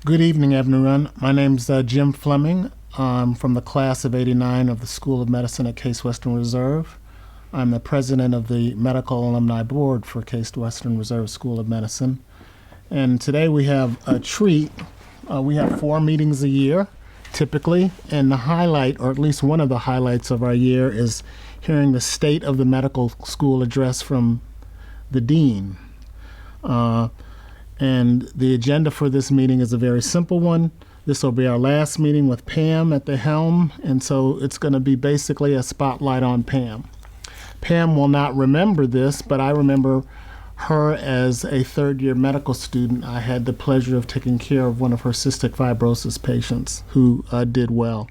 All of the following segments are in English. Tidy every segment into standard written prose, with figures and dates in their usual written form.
Good evening, everyone. My name's Jim Fleming. I'm from the class of '89 of the School of Medicine at Case Western Reserve. I'm the president of the Medical Alumni Board for Case Western Reserve School of Medicine. And today we have a treat. We have 4 meetings a year, typically, and the highlight, or at least one of the highlights of our year, is hearing the State of the Medical School address from the Dean. And the agenda for this meeting is a very simple one. This will be our last meeting with Pam at the helm, and so it's going to be basically a spotlight on Pam. Pam will not remember this, but I remember her as a third-year medical student. I had the pleasure of taking care of one of her cystic fibrosis patients who did well,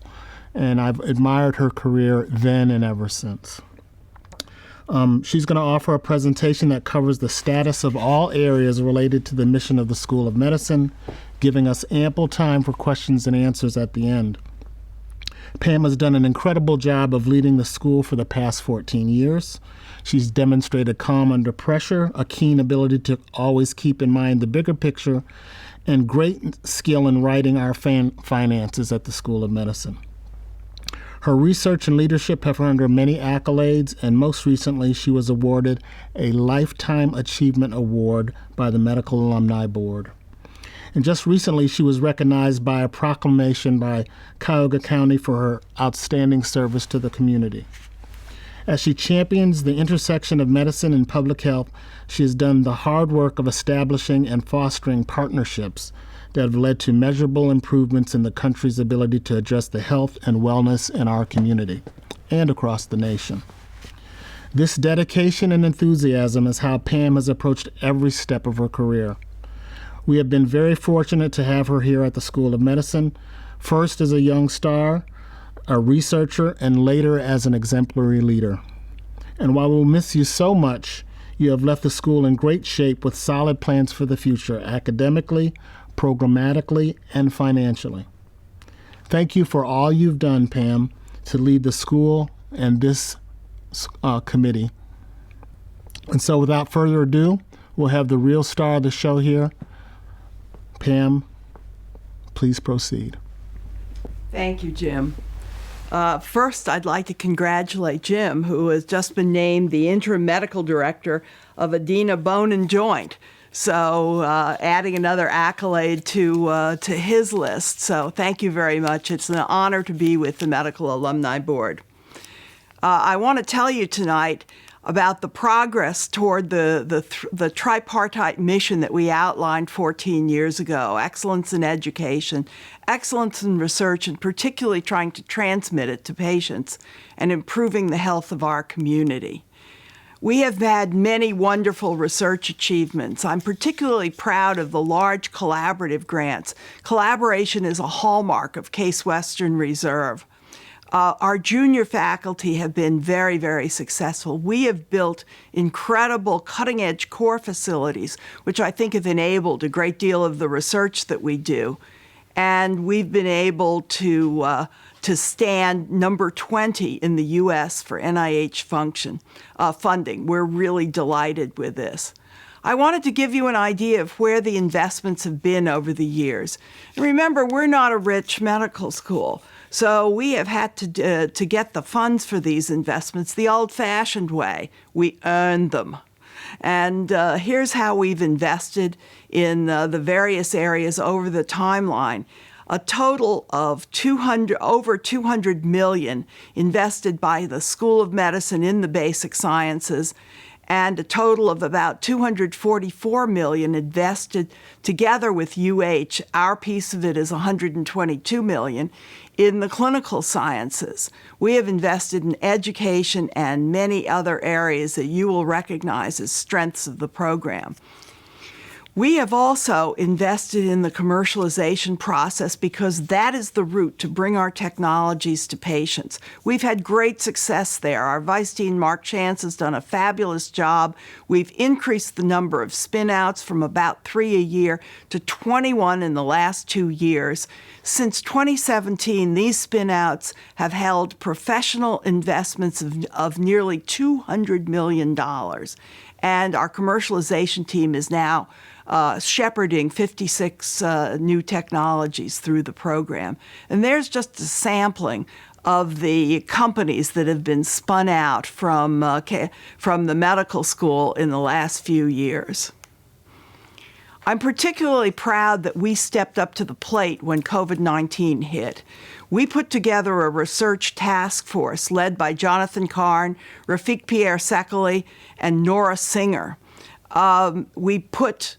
and I've admired her career then and ever since. She's going to offer a presentation that covers the status of all areas related to the mission of the School of Medicine, giving us ample time for questions and answers at the end. Pam has done an incredible job of leading the school for the past 14 years. She's demonstrated calm under pressure, a keen ability to always keep in mind the bigger picture, and great skill in writing our finances at the School of Medicine. Her research and leadership have earned her many accolades, and most recently she was awarded a Lifetime Achievement Award by the Medical Alumni Board. And just recently she was recognized by a proclamation by Cuyahoga County for her outstanding service to the community. As she champions the intersection of medicine and public health, she has done the hard work of establishing and fostering partnerships that have led to measurable improvements in the country's ability to address the health and wellness in our community and across the nation. This dedication and enthusiasm is how Pam has approached every step of her career. We have been very fortunate to have her here at the School of Medicine, first as a young star, a researcher, and later as an exemplary leader. And while we'll miss you so much, you have left the school in great shape with solid plans for the future, academically, programmatically, and financially. Thank you for all you've done, Pam, to lead the school and this committee. And so without further ado, we'll have the real star of the show here. Pam, please proceed. Thank you, Jim. First, I'd like to congratulate Jim, who has just been named the interim medical director of Adena Bone and Joint. So adding another accolade to his list. So thank you very much. It's an honor to be with the Medical Alumni Board. I want to tell you tonight about the progress toward the tripartite mission that we outlined 14 years ago: excellence in education, excellence in research, and particularly trying to transmit it to patients and improving the health of our community. We have had many wonderful research achievements. I'm particularly proud of the large collaborative grants. Collaboration is a hallmark of Case Western Reserve. Our junior faculty have been very, very successful. We have built incredible cutting-edge core facilities, which I think have enabled a great deal of the research that we do. And we've been able to stand number 20 in the U.S. for NIH funding. We're really delighted with this. I wanted to give you an idea of where the investments have been over the years. And remember, we're not a rich medical school, so we have had to get the funds for these investments the old-fashioned way. We earned them. And here's how we've invested in the various areas over the timeline. A total of over $200 million invested by the School of Medicine in the basic sciences, and a total of about $244 million invested together with UH. Our piece of it is $122 million in the clinical sciences. We have invested in education and many other areas that you will recognize as strengths of the program. We have also invested in the commercialization process because that is the route to bring our technologies to patients. We've had great success there. Our Vice Dean, Mark Chance, has done a fabulous job. We've increased the number of spin-outs from about 3 a year to 21 in the last 2 years. Since 2017, these spin-outs have held professional investments of nearly $200 million. And our commercialization team is now shepherding 56 new technologies through the program. And there's just a sampling of the companies that have been spun out from the medical school in the last few years. I'm particularly proud that we stepped up to the plate when COVID-19 hit. We put together a research task force led by Jonathan Karn, Rafik Pierre-Sekeli, and Nora Singer. We put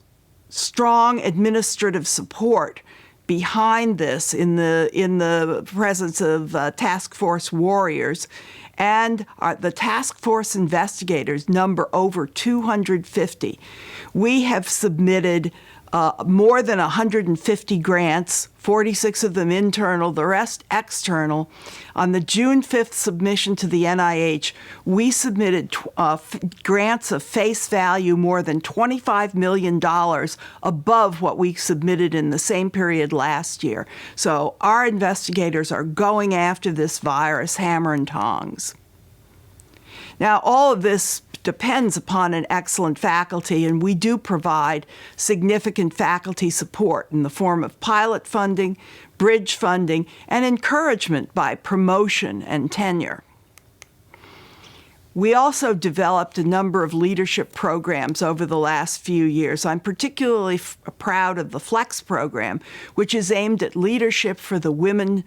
strong administrative support behind this in the presence of task force warriors, and the task force investigators number over 250. We have submitted more than 150 grants, 46 of them internal, the rest external. On the June 5th submission to the NIH, we submitted grants of face value more than $25 million above what we submitted in the same period last year. So our investigators are going after this virus hammer and tongs. Now, all of this depends upon an excellent faculty, and we do provide significant faculty support in the form of pilot funding, bridge funding, and encouragement by promotion and tenure. We also developed a number of leadership programs over the last few years. I'm particularly proud of the FLEX program, which is aimed at leadership for the women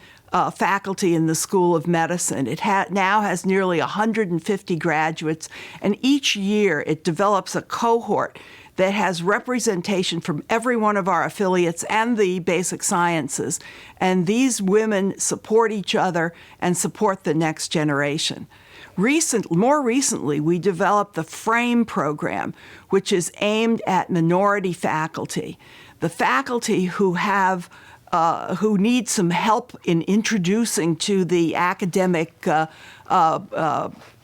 faculty in the School of Medicine. It now has nearly 150 graduates, and each year it develops a cohort that has representation from every one of our affiliates and the basic sciences. And these women support each other and support the next generation. More recently, we developed the FRAME program, which is aimed at minority faculty. The faculty who need some help in introducing to the academic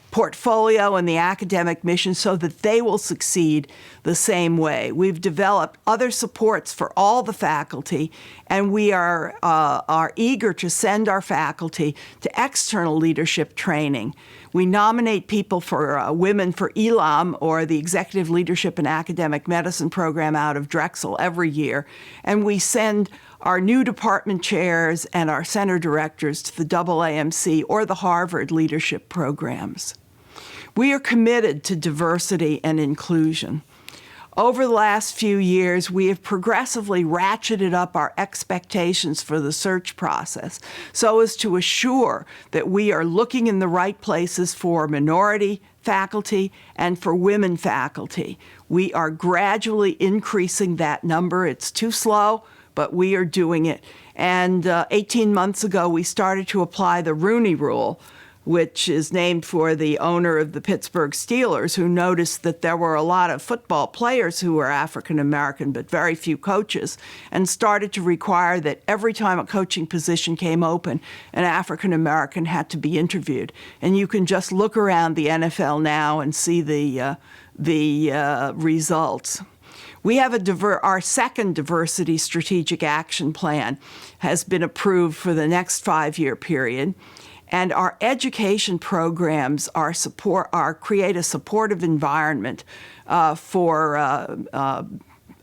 portfolio and the academic mission so that they will succeed the same way. We've developed other supports for all the faculty, and we are eager to send our faculty to external leadership training. We nominate people for women for ELAM, or the Executive Leadership in Academic Medicine program out of Drexel, every year, and we send our new department chairs and our center directors to the AAMC or the Harvard leadership programs. We are committed to diversity and inclusion. Over the last few years, we have progressively ratcheted up our expectations for the search process so as to assure that we are looking in the right places for minority faculty and for women faculty. We are gradually increasing that number. It's too slow, but we are doing it. And 18 months ago, we started to apply the Rooney Rule, which is named for the owner of the Pittsburgh Steelers, who noticed that there were a lot of football players who were African American, but very few coaches, and started to require that every time a coaching position came open, an African American had to be interviewed. And you can just look around the NFL now and see the results. We have our second diversity strategic action plan has been approved for the next 5-year period. And our education programs create a supportive environment for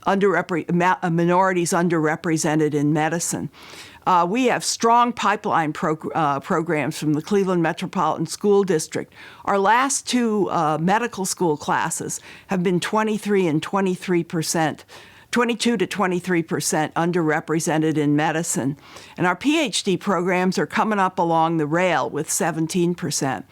minorities underrepresented in medicine. We have strong pipeline programs from the Cleveland Metropolitan School District. Our last two medical school classes have been 22 to 23% underrepresented in medicine. And our PhD programs are coming up along the rail with 17%.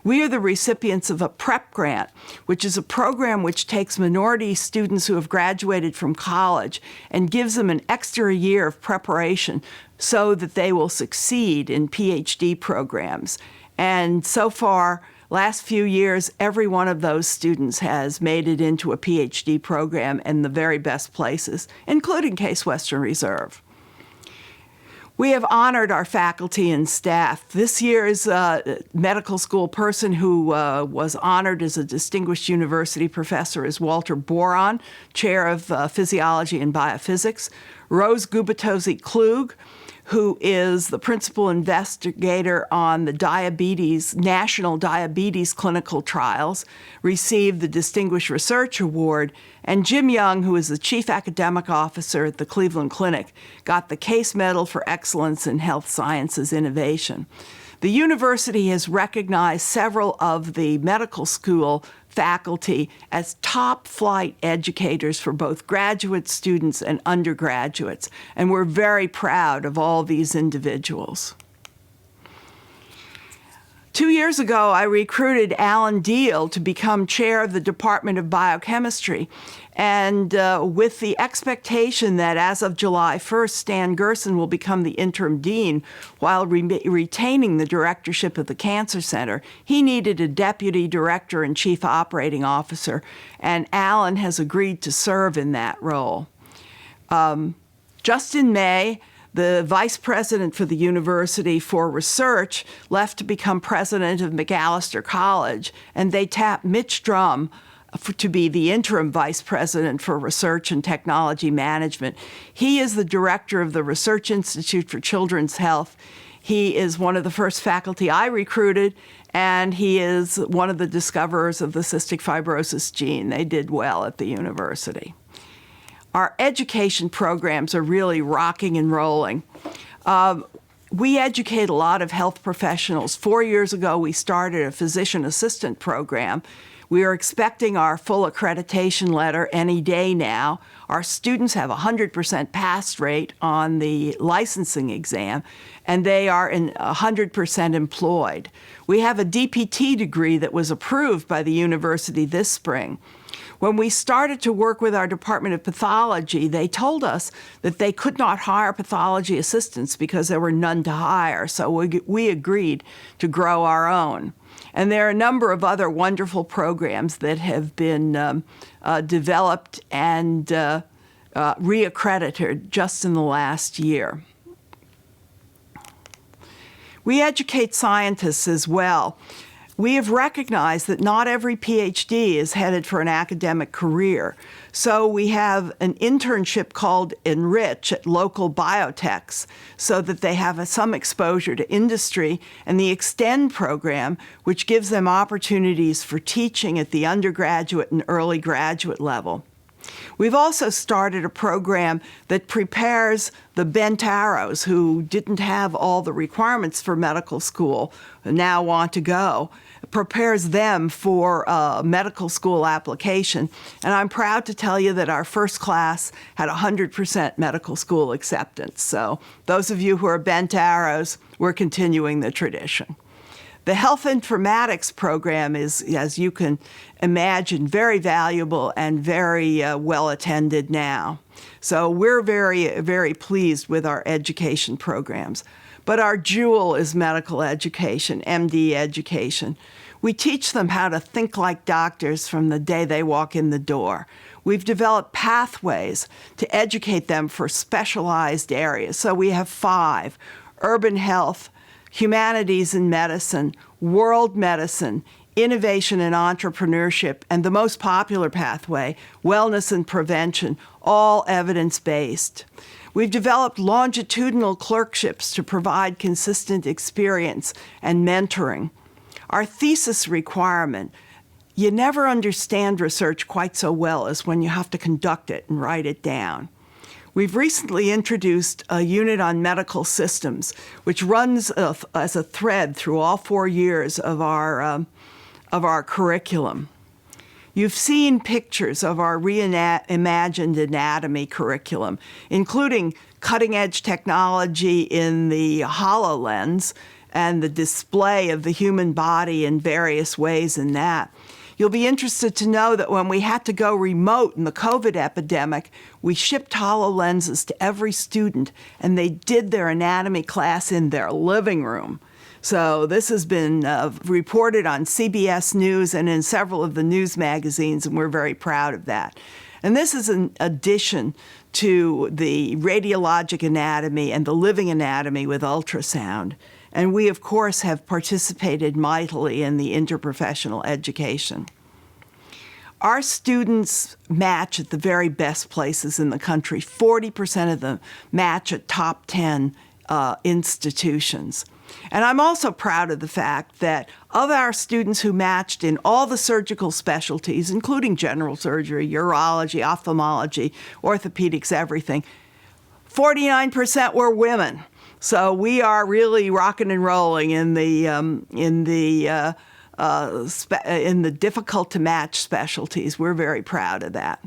We are the recipients of a PrEP grant, which is a program which takes minority students who have graduated from college and gives them an extra year of preparation so that they will succeed in PhD programs. And so far, last few years, every one of those students has made it into a PhD program in the very best places, including Case Western Reserve. We have honored our faculty and staff. This year's medical school person who was honored as a distinguished university professor is Walter Boron, chair of physiology and biophysics. Rose Gubitosi-Klug, who is the principal investigator on the National Diabetes Clinical Trials, received the Distinguished Research Award, and Jim Young, who is the Chief Academic Officer at the Cleveland Clinic, got the Case Medal for Excellence in Health Sciences Innovation. The university has recognized several of the medical school faculty as top-flight educators for both graduate students and undergraduates, and we're very proud of all these individuals. 2 years ago, I recruited Alan Deal to become chair of the Department of Biochemistry, and with the expectation that as of July 1st, Stan Gerson will become the interim dean while retaining the directorship of the Cancer Center. He needed a deputy director and chief operating officer, and Alan has agreed to serve in that role. Just in May, the vice president for the University for Research left to become president of Macalester College, and they tapped Mitch Drum to be the interim vice president for Research and Technology Management. He is the director of the Research Institute for Children's Health. He is one of the first faculty I recruited, and he is one of the discoverers of the cystic fibrosis gene. They did well at the university. Our education programs are really rocking and rolling. We educate a lot of health professionals. 4 years ago, we started a physician assistant program. We are expecting our full accreditation letter any day now. Our students have a 100% pass rate on the licensing exam, and they are 100% employed. We have a DPT degree that was approved by the university this spring. When we started to work with our Department of Pathology, they told us that they could not hire pathology assistants because there were none to hire, so we agreed to grow our own. And there are a number of other wonderful programs that have been developed and reaccredited just in the last year. We educate scientists as well. We have recognized that not every PhD is headed for an academic career. So we have an internship called Enrich at local biotechs so that they have some exposure to industry, and the Extend program, which gives them opportunities for teaching at the undergraduate and early graduate level. We've also started a program that prepares the bent arrows who didn't have all the requirements for medical school and now want to go, prepares them for medical school application. And I'm proud to tell you that our first class had 100% medical school acceptance. So those of you who are bent arrows, we're continuing the tradition. The health informatics program is, as you can imagine, very valuable and very well attended now. So we're very, very pleased with our education programs. But our jewel is medical education, MD education. We teach them how to think like doctors from the day they walk in the door. We've developed pathways to educate them for specialized areas. So we have 5: urban health, humanities and medicine, world medicine, innovation and entrepreneurship, and the most popular pathway, wellness and prevention, all evidence-based. We've developed longitudinal clerkships to provide consistent experience and mentoring. Our thesis requirement: you never understand research quite so well as when you have to conduct it and write it down. We've recently introduced a unit on medical systems, which runs as a thread through all 4 years of our curriculum. You've seen pictures of our reimagined anatomy curriculum, including cutting-edge technology in the HoloLens and the display of the human body in various ways in that. You'll be interested to know that when we had to go remote in the COVID epidemic, we shipped HoloLenses to every student, and they did their anatomy class in their living room. So this has been reported on CBS News and in several of the news magazines, and we're very proud of that. And this is an addition to the radiologic anatomy and the living anatomy with ultrasound. And we, of course, have participated mightily in the interprofessional education. Our students match at the very best places in the country. 40% of them match at top 10 institutions. And I'm also proud of the fact that of our students who matched in all the surgical specialties, including general surgery, urology, ophthalmology, orthopedics, everything, 49% were women. So we are really rocking and rolling in the difficult to match specialties. We're very proud of that.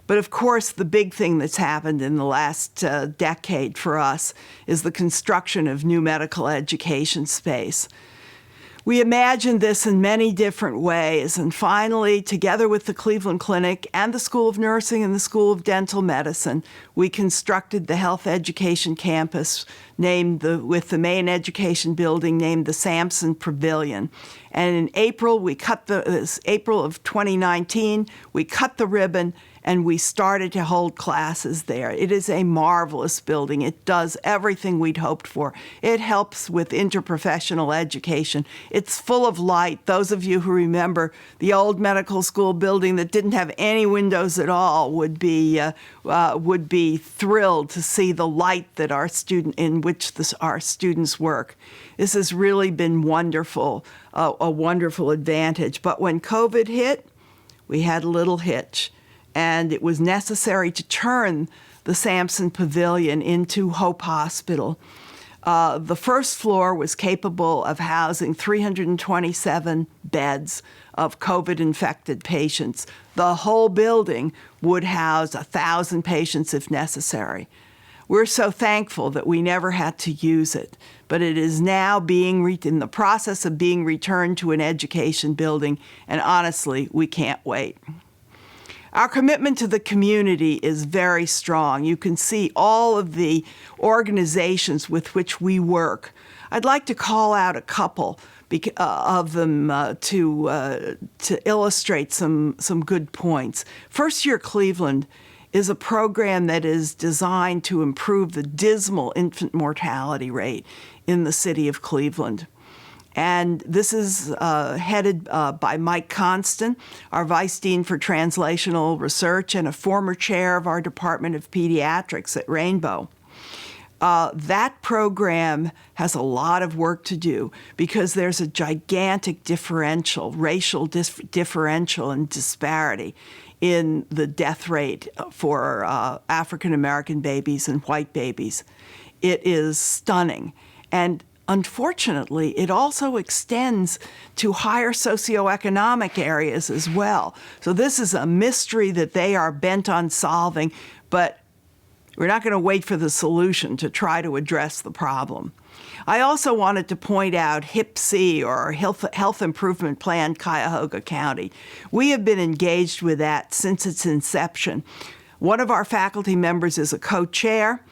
But of course, the big thing that's happened in the last decade for us is the construction of new medical education space. We imagined this in many different ways, and finally, together with the Cleveland Clinic and the School of Nursing and the School of Dental Medicine, we constructed the Health Education Campus with the main education building named the Sampson Pavilion. And in April of 2019, we cut the ribbon and we started to hold classes there. It is a marvelous building. It does everything we'd hoped for. It helps with interprofessional education. It's full of light. Those of you who remember the old medical school building that didn't have any windows at all would be thrilled to see the light that our students work. This has really been wonderful, a wonderful advantage. But when COVID hit, we had a little hitch. And it was necessary to turn the Sampson Pavilion into Hope Hospital. The first floor was capable of housing 327 beds of COVID-infected patients. The whole building would house 1,000 patients if necessary. We're so thankful that we never had to use it, but it is now in the process of being returned to an education building, and honestly, we can't wait. Our commitment to the community is very strong. You can see all of the organizations with which we work. I'd like to call out a couple of them to illustrate some good points. First Year Cleveland is a program that is designed to improve the dismal infant mortality rate in the city of Cleveland. And this is headed by Mike Constant, our Vice Dean for Translational Research and a former chair of our Department of Pediatrics at Rainbow. That program has a lot of work to do because there's a gigantic racial differential and disparity in the death rate for African American babies and white babies. It is stunning. And unfortunately, it also extends to higher socioeconomic areas as well. So this is a mystery that they are bent on solving, but we're not going to wait for the solution to try to address the problem. I also wanted to point out HIP-C, or Health Improvement Plan Cuyahoga County. We have been engaged with that since its inception. One of our faculty members is a co-chair,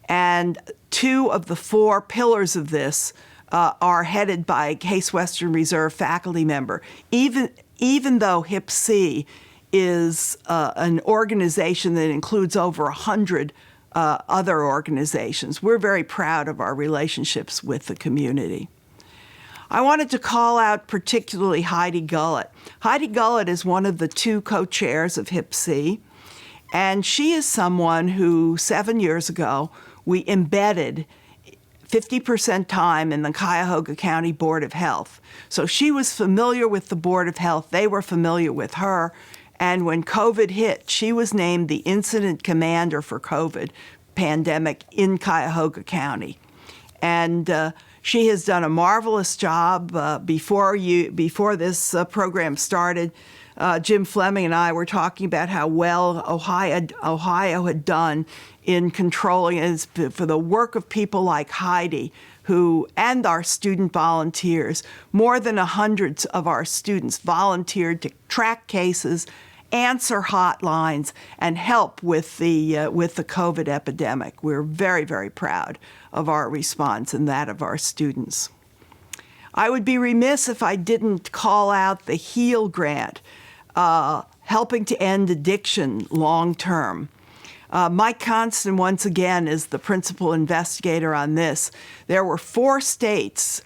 and 2 of the 4 pillars of this are headed by a Case Western Reserve faculty member. Even though HIP-C is an organization that includes over 100 other organizations, we're very proud of our relationships with the community. I wanted to call out particularly Heidi Gullet. Heidi Gullet is one of the 2 co-chairs of HIP-C, and she is someone who 7 years ago we embedded 50% time in the Cuyahoga County Board of Health. So she was familiar with the Board of Health. They were familiar with her. And when COVID hit, she was named the incident commander for COVID pandemic in Cuyahoga County. And she has done a marvelous job. Before this program started, Jim Fleming and I were talking about how well Ohio had done in controlling for the work of people like Heidi, and our student volunteers. More than 100 of our students volunteered to track cases, answer hotlines, and help with the COVID epidemic. We're very, very proud of our response and that of our students. I would be remiss if I didn't call out the HEAL grant, helping to end addiction long term. Mike Constant, once again, is the principal investigator on this. There were 4 states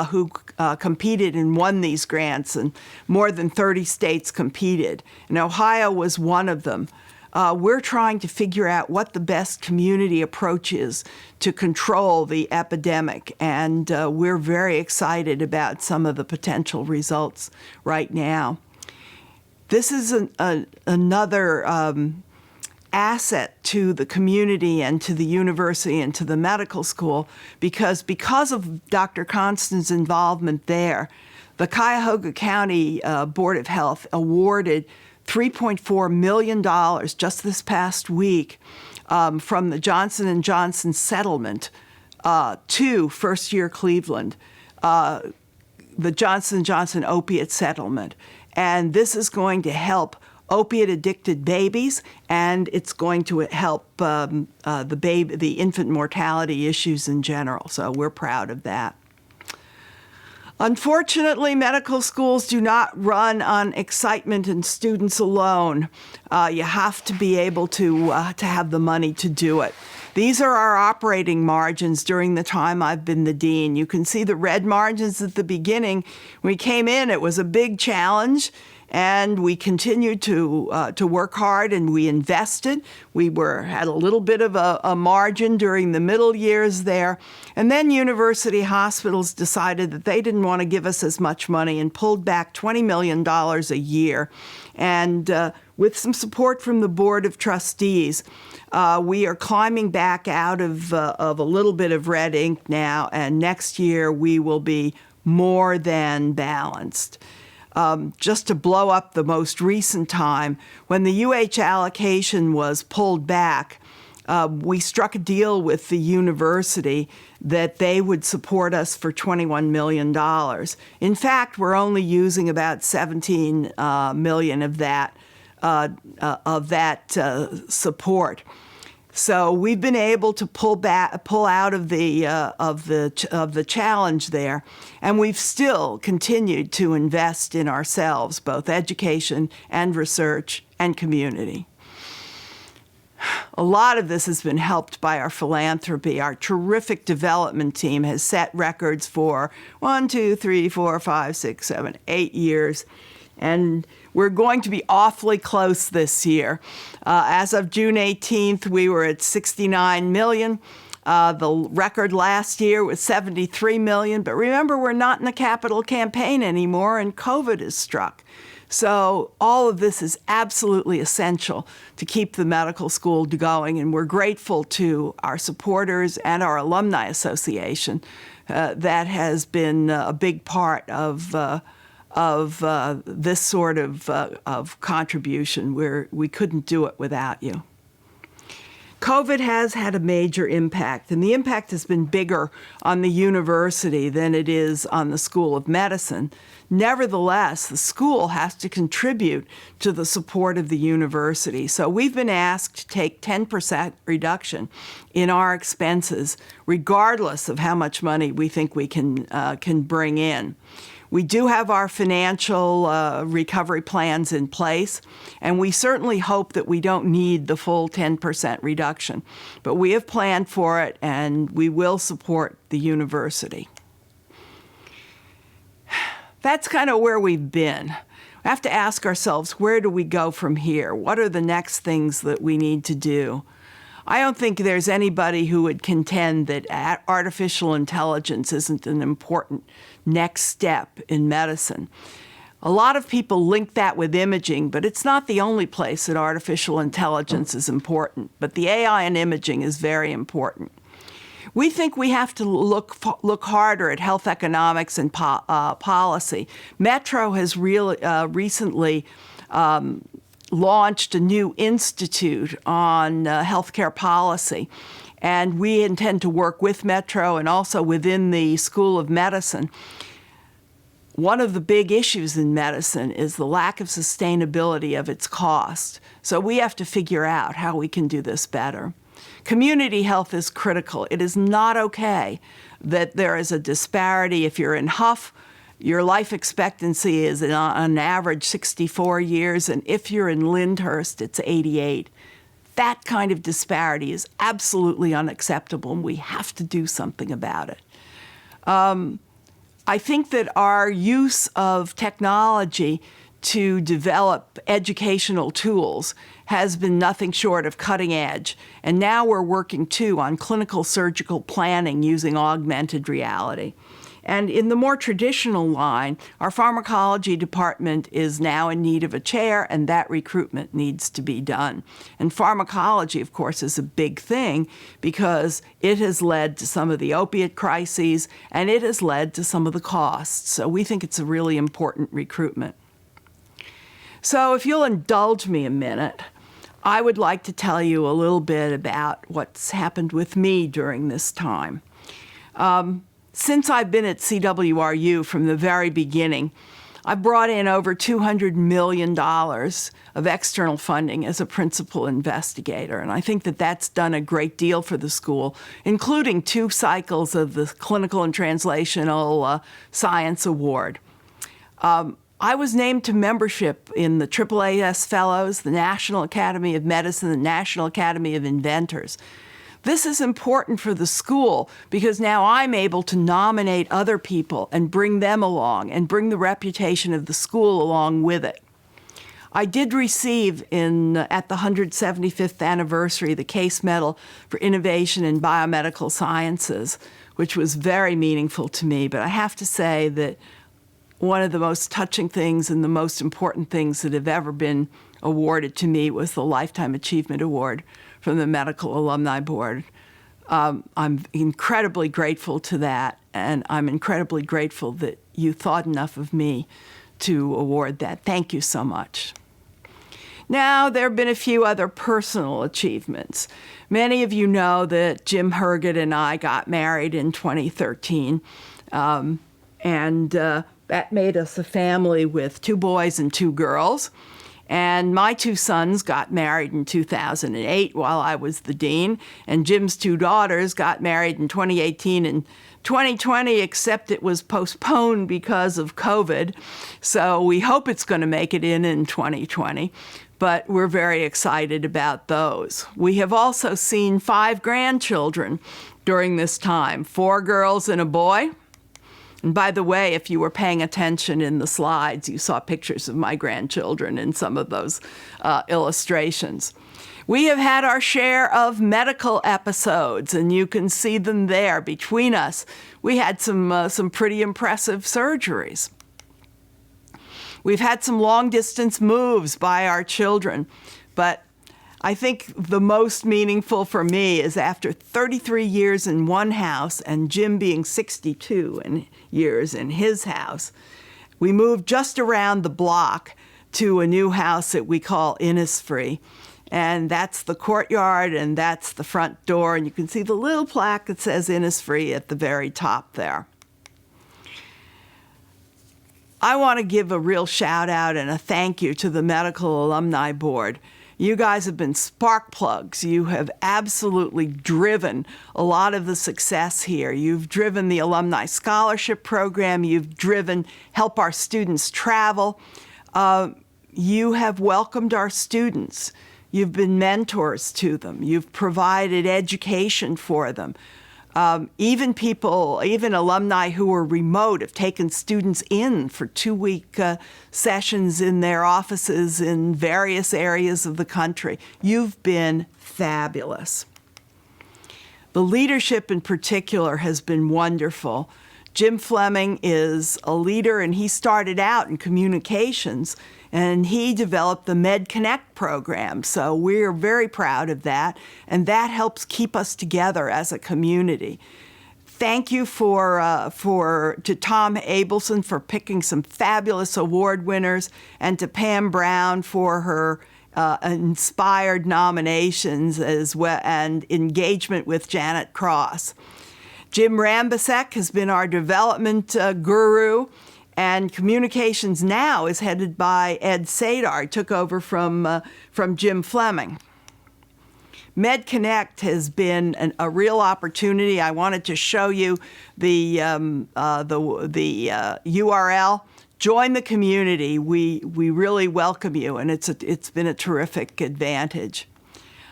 who competed and won these grants, and more than 30 states competed, and Ohio was one of them. We're trying to figure out what the best community approach is to control the epidemic, and we're very excited about some of the potential results right now. This is another asset to the community and to the university and to the medical school, because of Dr. Constant's involvement there, the Cuyahoga County Board of Health awarded $3.4 million just this past week from the Johnson & Johnson settlement to First Year Cleveland, the Johnson & Johnson opiate settlement. And this is going to help opiate-addicted babies, and it's going to help the infant mortality issues in general. So we're proud of that. Unfortunately, medical schools do not run on excitement and students alone. You have to be able to have the money to do it. These are our operating margins during the time I've been the dean. You can see the red margins at the beginning. When we came in, it was a big challenge, and we continued to work hard, and we invested. We had a little bit of a margin during the middle years there. And then university hospitals decided that they didn't want to give us as much money and pulled back $20 million a year. And with some support from the Board of Trustees, we are climbing back out of a little bit of red ink now, and next year we will be more than balanced. Just to blow up the most recent time, when the UH allocation was pulled back, we struck a deal with the university that they would support us for $21 million. In fact, we're only using about $17 million of that support. So we've been able to pull out of the challenge there, and we've still continued to invest in ourselves, both education and research and community. A lot of this has been helped by our philanthropy. Our terrific development team has set records for 1, 2, 3, 4, 5, 6, 7, 8 years. And we're going to be awfully close this year. As of June 18th, we were at $69 million. The record last year was $73 million. But remember, we're not in the capital campaign anymore, and COVID has struck. So all of this is absolutely essential to keep the medical school going, and we're grateful to our supporters and our Alumni Association. That has been a big part of this sort of contribution, where we couldn't do it without you. COVID has had a major impact, and the impact has been bigger on the university than it is on the School of Medicine. Nevertheless, the school has to contribute to the support of the university. So we've been asked to take 10% reduction in our expenses, regardless of how much money we think we can bring in. We do have our financial recovery plans in place, and we certainly hope that we don't need the full 10% reduction. But we have planned for it, and we will support the university. That's kind of where we've been. We have to ask ourselves, where do we go from here? What are the next things that we need to do? I don't think there's anybody who would contend that artificial intelligence isn't an important next step in medicine. A lot of people link that with imaging, but it's not the only place that artificial intelligence is important. But the AI in imaging is very important. We think we have to look harder at health economics and policy. Metro has recently launched a new institute on healthcare policy, and we intend to work with Metro and also within the School of Medicine. One of the big issues in medicine is the lack of sustainability of its cost. So we have to figure out how we can do this better. Community health is critical. It is not okay that there is a disparity. If you're in Huff, your life expectancy is on average 64 years, and if you're in Lyndhurst, it's 88. That kind of disparity is absolutely unacceptable, and we have to do something about it. I think that our use of technology to develop educational tools has been nothing short of cutting edge. And now we're working too on clinical surgical planning using augmented reality. And in the more traditional line, our pharmacology department is now in need of a chair, and that recruitment needs to be done. And pharmacology, of course, is a big thing because it has led to some of the opiate crises, and it has led to some of the costs. So we think it's a really important recruitment. So if you'll indulge me a minute, I would like to tell you a little bit about what's happened with me during this time. Since I've been at CWRU from the very beginning, I brought in over $200 million of external funding as a principal investigator, and I think that that's done a great deal for the school, including 2 cycles of the Clinical and Translational Science Award. I was named to membership in the AAAS Fellows, the National Academy of Medicine, the National Academy of Inventors. This is important for the school because now I'm able to nominate other people and bring them along and bring the reputation of the school along with it. I did receive at the 175th anniversary the Case Medal for Innovation in Biomedical Sciences, which was very meaningful to me. But I have to say that one of the most touching things and the most important things that have ever been awarded to me was the Lifetime Achievement Award from the Medical Alumni Board. I'm incredibly grateful to that, and I'm incredibly grateful that you thought enough of me to award that. Thank you so much. Now, there have been a few other personal achievements. Many of you know that Jim Herget and I got married in 2013, and that made us a family with 2 boys and 2 girls. And my 2 sons got married in 2008 while I was the dean, and Jim's 2 daughters got married in 2018 and 2020, except it was postponed because of COVID. So we hope it's going to make it in 2020, but we're very excited about those. We have also seen 5 grandchildren during this time, 4 girls and a boy. And by the way, if you were paying attention in the slides, you saw pictures of my grandchildren in some of those illustrations. We have had our share of medical episodes, and you can see them there between us. We had some pretty impressive surgeries. We've had some long-distance moves by our children, but I think the most meaningful for me is after 33 years in one house and Jim being 62 years in his house, we moved just around the block to a new house that we call Innisfree. And that's the courtyard and that's the front door. And you can see the little plaque that says Innisfree at the very top there. I want to give a real shout out and a thank you to the Medical Alumni Board. You guys have been spark plugs. You have absolutely driven a lot of the success here. You've driven the Alumni Scholarship Program. You've driven Help Our Students Travel. You have welcomed our students. You've been mentors to them. You've provided education for them. Even alumni who are remote have taken students in for 2-week sessions in their offices in various areas of the country. You've been fabulous. The leadership in particular has been wonderful. Jim Fleming is a leader, and he started out in communications, and he developed the MedConnect program. So we're very proud of that, and that helps keep us together as a community. Thank you to Tom Abelson for picking some fabulous award winners, and to Pam Brown for her inspired nominations as well, and engagement with Janet Cross. Jim Rambisek has been our development guru, and communications now is headed by Ed Sadar, took over from Jim Fleming. MedConnect has been a real opportunity. I wanted to show you the URL. Join the community. We really welcome you, and it's been a terrific advantage.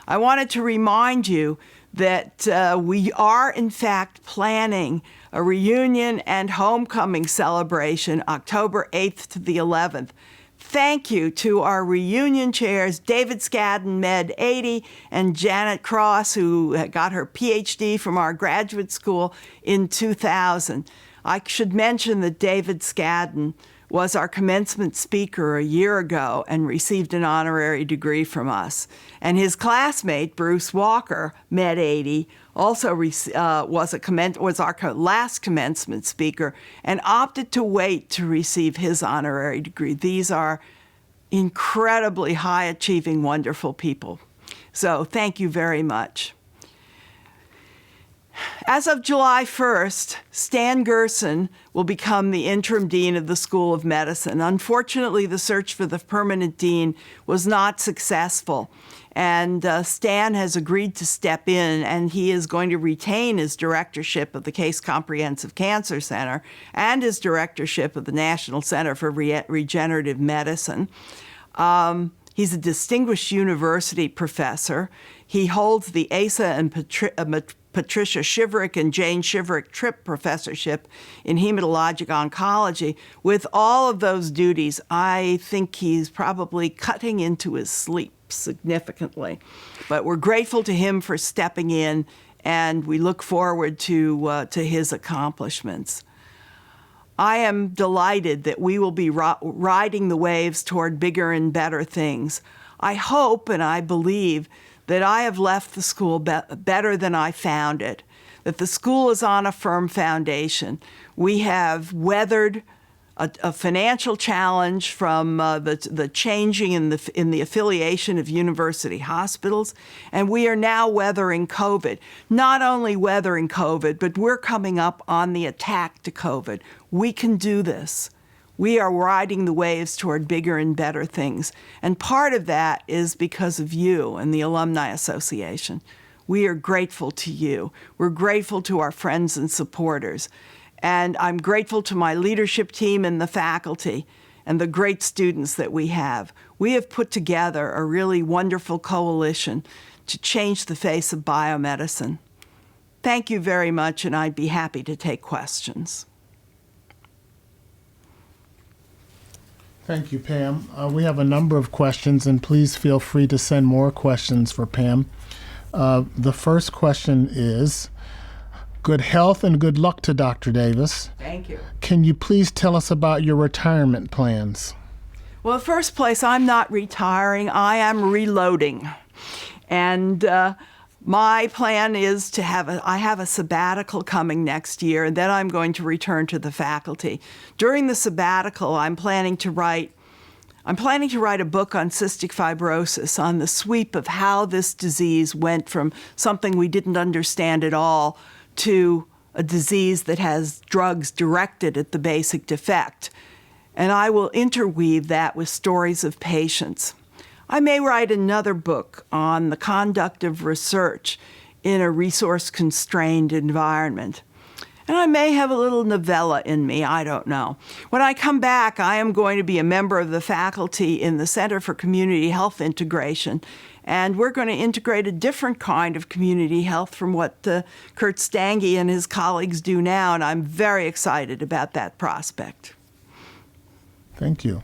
I wanted to remind you that we are, in fact, planning a reunion and homecoming celebration October 8th to the 11th. Thank you to our reunion chairs, David Skadden, Med 80, and Janet Cross, who got her PhD from our graduate school in 2000. I should mention that David Skadden was our commencement speaker a year ago and received an honorary degree from us. And his classmate, Bruce Walker, Med 80, also was our last commencement speaker and opted to wait to receive his honorary degree. These are incredibly high-achieving, wonderful people. So thank you very much. As of July 1st, Stan Gerson will become the interim dean of the School of Medicine. Unfortunately, the search for the permanent dean was not successful, and Stan has agreed to step in, and he is going to retain his directorship of the Case Comprehensive Cancer Center and his directorship of the National Center for Regenerative Medicine. He's a distinguished university professor. He holds the Asa and Patricia Shiverick and Jane Shiverick Tripp Professorship in Hematologic Oncology. With all of those duties, I think he's probably cutting into his sleep significantly. But we're grateful to him for stepping in, and we look forward to his accomplishments. I am delighted that we will be riding the waves toward bigger and better things. I hope and I believe that I have left the school better than I found it, that the school is on a firm foundation. We have weathered a financial challenge from the changing in the affiliation of university hospitals, and we are now weathering COVID. Not only weathering COVID, but we're coming up on the attack to COVID. We can do this. We are riding the waves toward bigger and better things. And part of that is because of you and the Alumni Association. We are grateful to you. We're grateful to our friends and supporters. And I'm grateful to my leadership team and the faculty and the great students that we have. We have put together a really wonderful coalition to change the face of biomedicine. Thank you very much, and I'd be happy to take questions. Thank you, Pam. We have a number of questions, and please feel free to send more questions for Pam. The first question is, good health and good luck to Dr. Davis. Thank you. Can you please tell us about your retirement plans? Well, in the first place, I'm not retiring. I am reloading. And my plan is to have a sabbatical coming next year, and then I'm going to return to the faculty. During the sabbatical, I'm planning to write a book on cystic fibrosis, on the sweep of how this disease went from something we didn't understand at all to a disease that has drugs directed at the basic defect. And I will interweave that with stories of patients. I may write another book on the conduct of research in a resource-constrained environment. And I may have a little novella in me, I don't know. When I come back, I am going to be a member of the faculty in the Center for Community Health Integration, and we're going to integrate a different kind of community health from what Kurt Stange and his colleagues do now, and I'm very excited about that prospect. Thank you.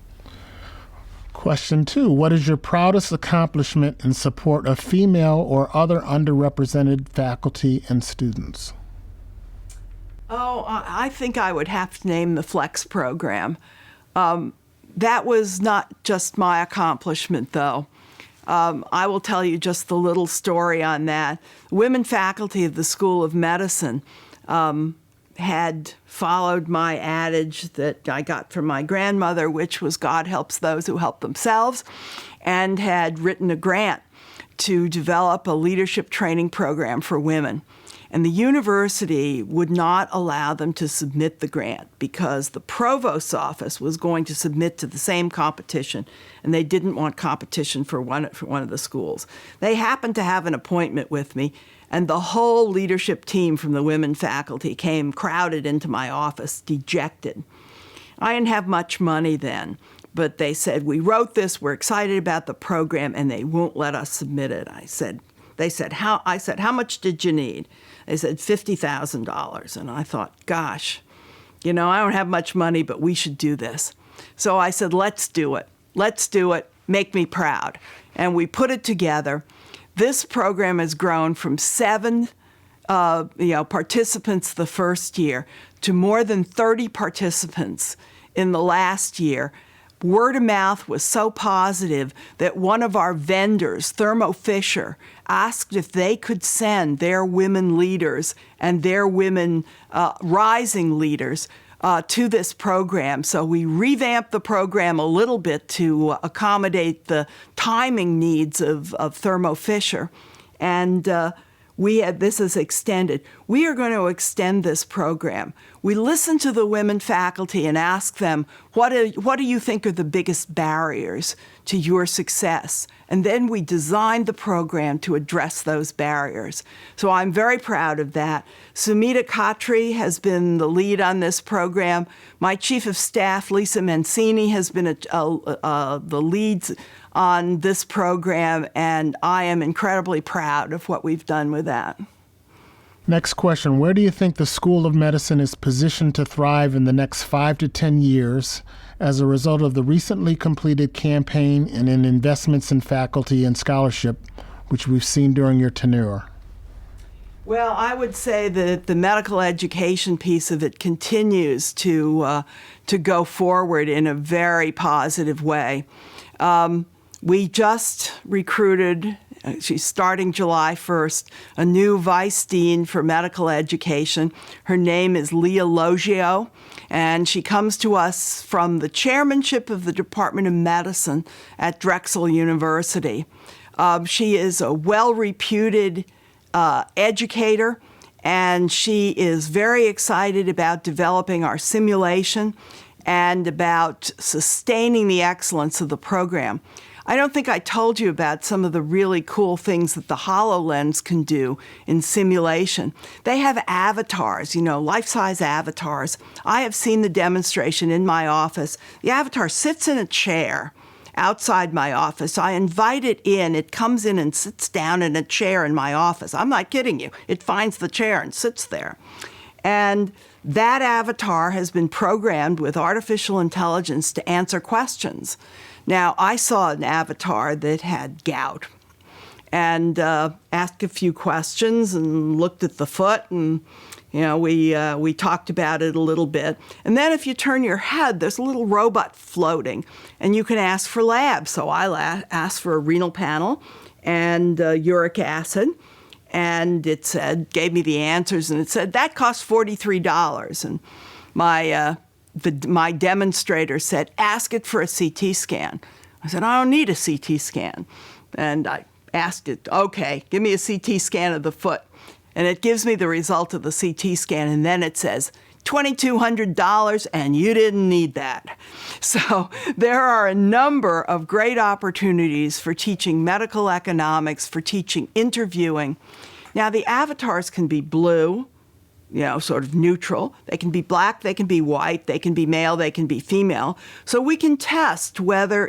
Question 2, what is your proudest accomplishment in support of female or other underrepresented faculty and students? Oh, I think I would have to name the FLEX program. That was not just my accomplishment, though. I will tell you just the little story on that. Women faculty of the School of Medicine had followed my adage that I got from my grandmother, which was God helps those who help themselves, and had written a grant to develop a leadership training program for women. And the university would not allow them to submit the grant because the provost's office was going to submit to the same competition, and they didn't want competition for one of the schools. They happened to have an appointment with me, and the whole leadership team from the women faculty came crowded into my office, dejected. I didn't have much money then, but they said, we wrote this, we're excited about the program, and they won't let us submit it. I said, They said, I said, how much did you need? They said, $50,000. And I thought, gosh, I don't have much money, but we should do this. So I said, let's do it. Let's do it. Make me proud. And we put it together. This program has grown from 7 participants the first year to more than 30 participants in the last year. Word of mouth was so positive that one of our vendors, Thermo Fisher, asked if they could send their women leaders and their women rising leaders to this program. So we revamped the program a little bit to accommodate the timing needs of Thermo Fisher. And this is extended. We are going to extend this program. We listen to the women faculty and ask them, what do you think are the biggest barriers to your success? And then we designed the program to address those barriers. So I'm very proud of that. Sumita Khatri has been the lead on this program. My chief of staff, Lisa Mancini, has been the lead on this program, and I am incredibly proud of what we've done with that. Next question. Where do you think the School of Medicine is positioned to thrive in the next 5 to 10 years as a result of the recently completed campaign and in investments in faculty and scholarship, which we've seen during your tenure? Well, I would say that the medical education piece of it continues to go forward in a very positive way. We just recruited, she's starting July 1st, a new vice dean for medical education. Her name is Leah Logio, and she comes to us from the chairmanship of the Department of Medicine at Drexel University. She is a well-reputed educator, and she is very excited about developing our simulation and about sustaining the excellence of the program. I don't think I told you about some of the really cool things that the HoloLens can do in simulation. They have avatars, life-size avatars. I have seen the demonstration in my office. The avatar sits in a chair outside my office. I invite it in. It comes in and sits down in a chair in my office. I'm not kidding you. It finds the chair and sits there. And that avatar has been programmed with artificial intelligence to answer questions. Now, I saw an avatar that had gout and asked a few questions and looked at the foot, and we talked about it a little bit. And then if you turn your head, there's a little robot floating, and you can ask for labs. So I asked for a renal panel and uric acid, and it gave me the answers, and it said, that costs $43. And my demonstrator said, ask it for a CT scan. I said, I don't need a CT scan. And I asked it, okay, give me a CT scan of the foot. And it gives me the result of the CT scan, and then it says, $2,200, and you didn't need that. So there are a number of great opportunities for teaching medical economics, for teaching interviewing. Now, the avatars can be blue, sort of neutral. They can be black, they can be white, they can be male, they can be female. So we can test whether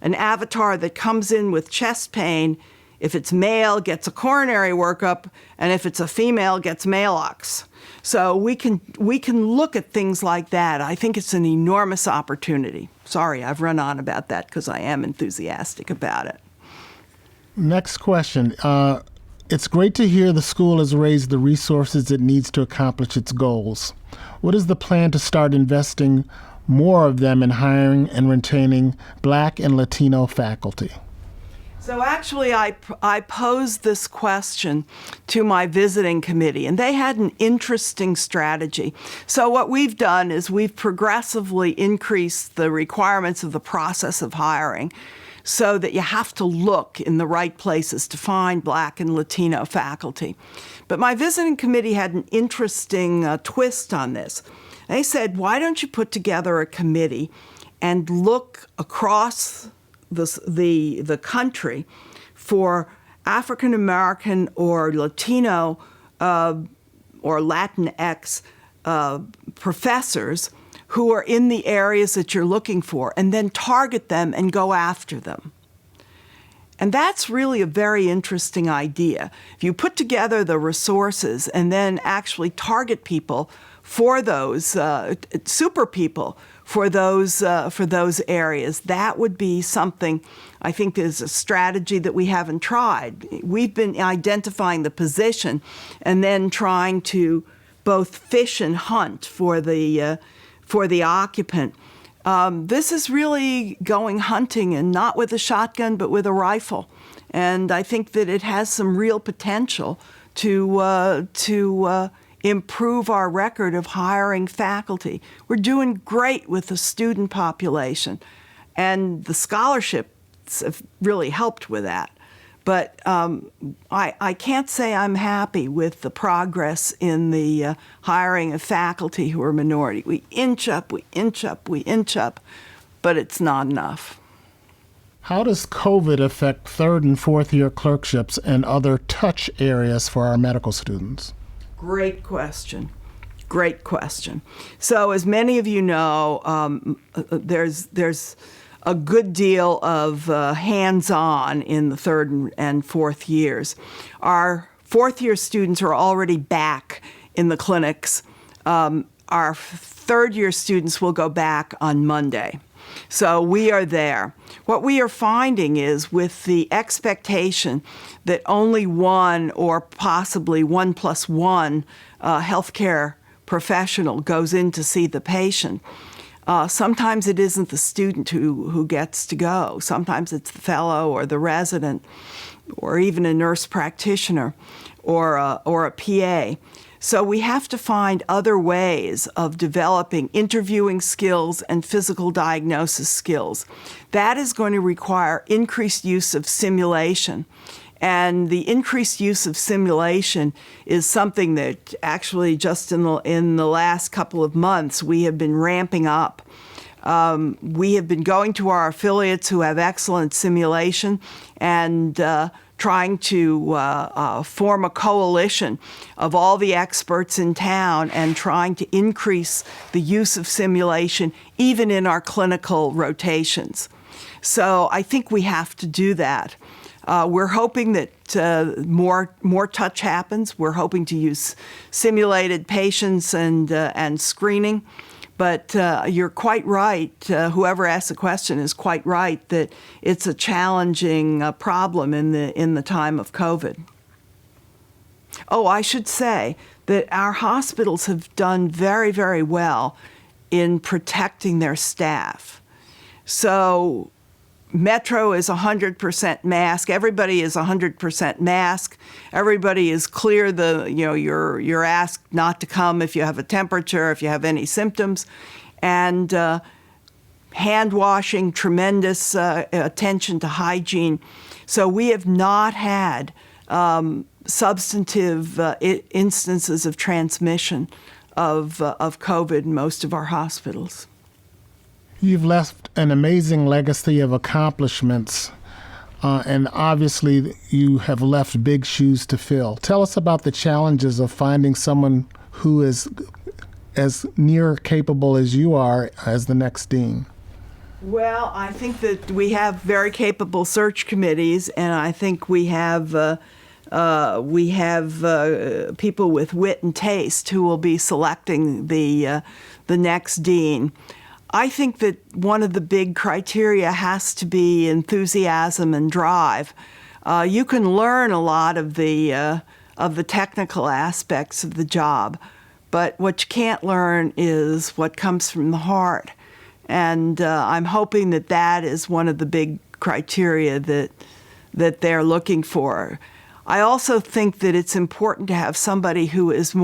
an avatar that comes in with chest pain, if it's male, gets a coronary workup, and if it's a female, gets Maalox. So we can look at things like that. I think it's an enormous opportunity. Sorry, I've run on about that because I am enthusiastic about it. Next question. It's great to hear the school has raised the resources it needs to accomplish its goals. What is the plan to start investing more of them in hiring and retaining Black and Latino faculty? So actually, I posed this question to my visiting committee, and they had an interesting strategy. So what we've done is we've progressively increased the requirements of the process of hiring so that you have to look in the right places to find Black and Latino faculty. But my visiting committee had an interesting twist on this. They said, why don't you put together a committee and look across the country for African American or Latino or Latinx professors who are in the areas that you're looking for, and then target them and go after them. And that's really a very interesting idea. If you put together the resources and then actually target people for those super people for those areas, that would be something I think is a strategy that we haven't tried. We've been identifying the position and then trying to both fish and hunt for the occupant. This is really going hunting, and not with a shotgun, but with a rifle. And I think that it has some real potential to improve our record of hiring faculty. We're doing great with the student population, and the scholarships have really helped with that. But I can't say I'm happy with the progress in the hiring of faculty who are minority. We inch up, we inch up, we inch up, but it's not enough. How does COVID affect third and fourth year clerkships and other touch areas for our medical students? Great question. Great question. So as many of you know, there's a good deal of hands-on in the third and fourth years. Our fourth year students are already back in the clinics. Our third year students will go back on Monday. So we are there. What we are finding is, with the expectation that only one or possibly 1+1 healthcare professional goes in to see the patient, sometimes it isn't the student who gets to go. Sometimes it's the fellow or the resident or even a nurse practitioner or a PA. So we have to find other ways of developing interviewing skills and physical diagnosis skills. That is going to require increased use of simulation. And the increased use of simulation is something that actually just in the last couple of months we have been ramping up. We have been going to our affiliates who have excellent simulation and trying to form a coalition of all the experts in town and trying to increase the use of simulation even in our clinical rotations. So I think we have to do that. We're hoping that more touch happens. We're hoping to use simulated patients and screening. But you're quite right. Whoever asked the question is quite right that it's a challenging problem in the time of COVID. Oh, I should say that our hospitals have done very, very well in protecting their staff. So Metro is 100% mask. Everybody is 100% mask. Everybody is clear. You're asked not to come if you have a temperature, if you have any symptoms, and hand washing, tremendous attention to hygiene. So we have not had substantive instances of transmission of COVID in most of our hospitals. You've left an amazing legacy of accomplishments, and obviously you have left big shoes to fill. Tell us about the challenges of finding someone who is as near capable as you are as the next dean. Well, I think that we have very capable search committees, and I think we have people with wit and taste who will be selecting the next dean. I think that one of the big criteria has to be enthusiasm and drive. You can learn a lot of the technical aspects of the job, but what you can't learn is what comes from the heart. And I'm hoping that is one of the big criteria that they're looking for. I also think that it's important to have somebody who is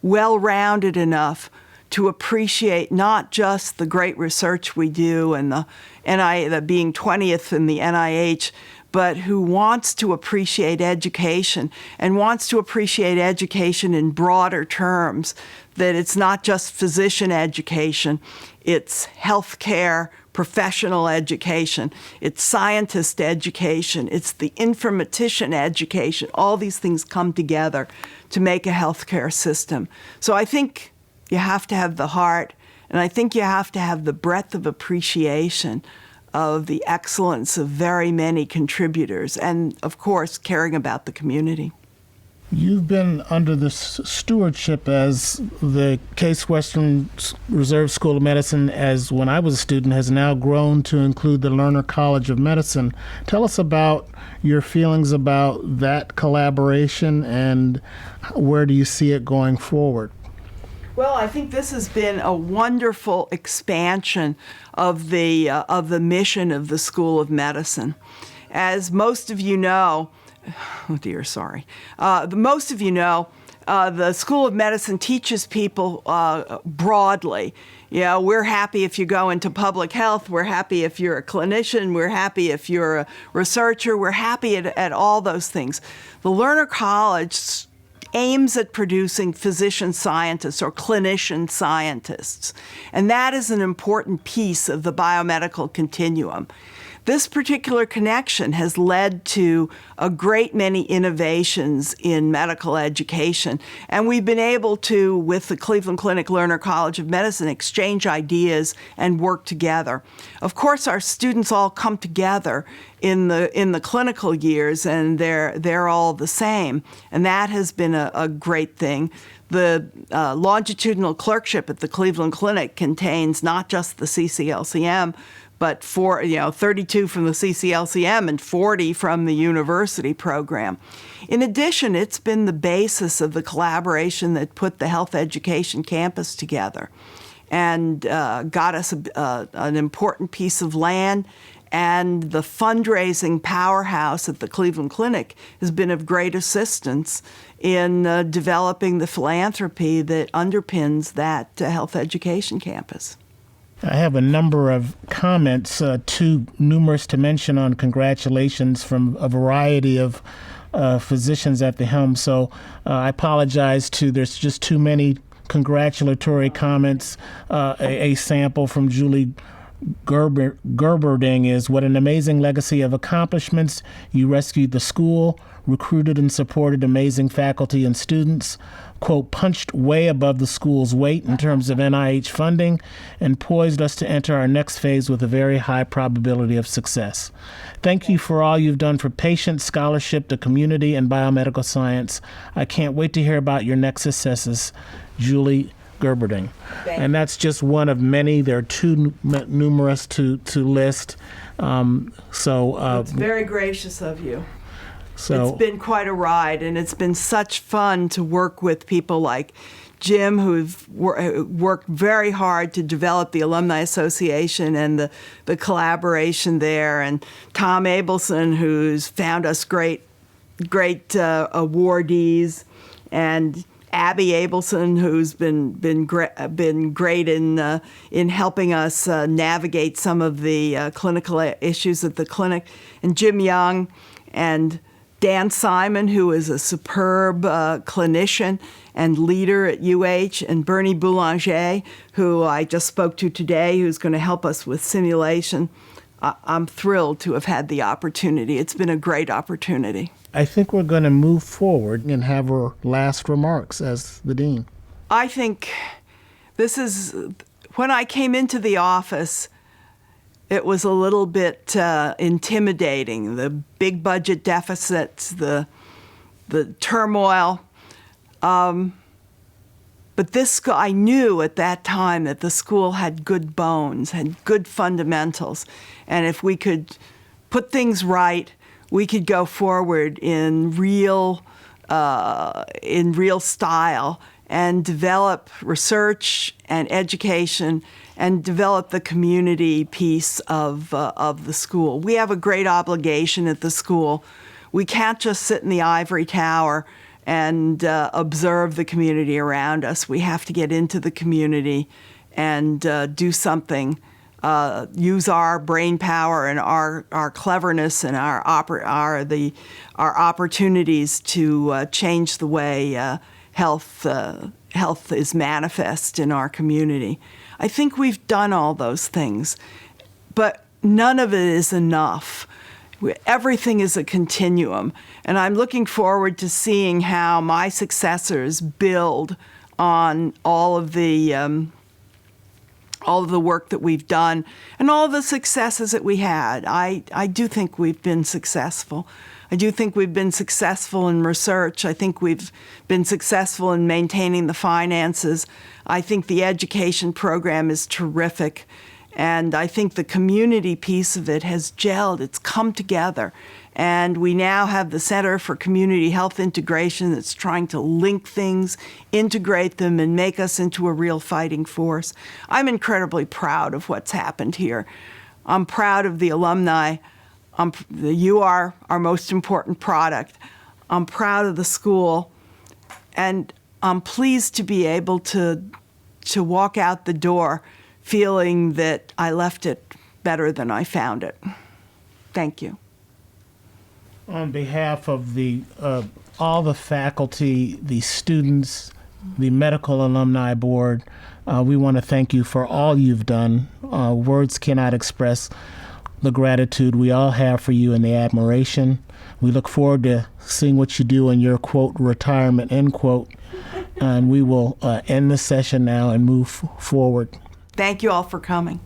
well-rounded enough to appreciate not just the great research we do and the being 20th in the NIH, but who wants to appreciate education and wants to appreciate education in broader terms, that it's not just physician education, it's healthcare professional education, it's scientist education, it's the informatician education. All these things come together to make a healthcare system. So I think you have to have the heart, and I think you have to have the breadth of appreciation of the excellence of very many contributors, and of course, caring about the community. You've been under the stewardship as the Case Western Reserve School of Medicine, as when I was a student, has now grown to include the Lerner College of Medicine. Tell us about your feelings about that collaboration and where do you see it going forward? Well, I think this has been a wonderful expansion of the mission of the School of Medicine. As most of you know, most of you know, the School of Medicine teaches people broadly. You know, we're happy if you go into public health. We're happy if you're a clinician. We're happy if you're a researcher. We're happy at all those things. The Lerner College aims at producing physician scientists or clinician scientists. And that is an important piece of the biomedical continuum. This particular connection has led to a great many innovations in medical education. And we've been able to, with the Cleveland Clinic Lerner College of Medicine, exchange ideas and work together. Of course, our students all come together in the clinical years, and they're all the same. And that has been a great thing. The longitudinal clerkship at the Cleveland Clinic contains not just the CCLCM, but 32 from the CCLCM and 40 from the university program. In addition, it's been the basis of the collaboration that put the health education campus together and got us an important piece of land. And the fundraising powerhouse at the Cleveland Clinic has been of great assistance in developing the philanthropy that underpins that health education campus. I have a number of comments, too numerous to mention, on congratulations from a variety of physicians at the helm. So I apologize there's just too many congratulatory comments. A sample from Julie Gerberding is, "What an amazing legacy of accomplishments. You rescued the school, recruited and supported amazing faculty and students, quote, punched way above the school's weight in terms of NIH funding, and poised us to enter our next phase with a very high probability of success. Thank you for all you've done for patients, scholarship, the community, and biomedical science. I can't wait to hear about your next successes. Julie Gerberding." And that's just one of many. There are too numerous to list. It's very gracious of you. So it's been quite a ride, and it's been such fun to work with people like Jim, who've worked very hard to develop the Alumni Association and the collaboration there, and Tom Abelson, who's found us great awardees, and Abby Abelson, who's been great in helping us navigate some of the clinical issues at the clinic, and Jim Young, and Dan Simon, who is a superb clinician and leader at UH, and Bernie Boulanger, who I just spoke to today, who's going to help us with simulation. I'm thrilled to have had the opportunity. It's been a great opportunity. I think we're going to move forward and have her last remarks as the dean. I think this is, when I came into the office, it was a little bit intimidating. The big budget deficits, the turmoil. But I knew at that time that the school had good bones, had good fundamentals. And if we could put things right, we could go forward in real style and develop research and education and develop the community piece of the school. We have a great obligation at the school. We can't just sit in the ivory tower and observe the community around us. We have to get into the community and do something, use our brain power and our cleverness and our opportunities to change the way health is manifest in our community. I think we've done all those things, but none of it is enough. Everything is a continuum, and I'm looking forward to seeing how my successors build on all of the all of the work that we've done, and all the successes that we had. I do think we've been successful. I do think we've been successful in research. I think we've been successful in maintaining the finances. I think the education program is terrific. And I think the community piece of it has gelled. It's come together. And we now have the Center for Community Health Integration that's trying to link things, integrate them, and make us into a real fighting force. I'm incredibly proud of what's happened here. I'm proud of the alumni. You are our most important product. I'm proud of the school. And I'm pleased to be able to walk out the door feeling that I left it better than I found it. Thank you. On behalf of all the faculty, the students, the Medical Alumni Board, we want to thank you for all you've done. Words cannot express the gratitude we all have for you and the admiration. We look forward to seeing what you do in your, quote, retirement, end quote. And we will end the session now and move forward. Thank you all for coming.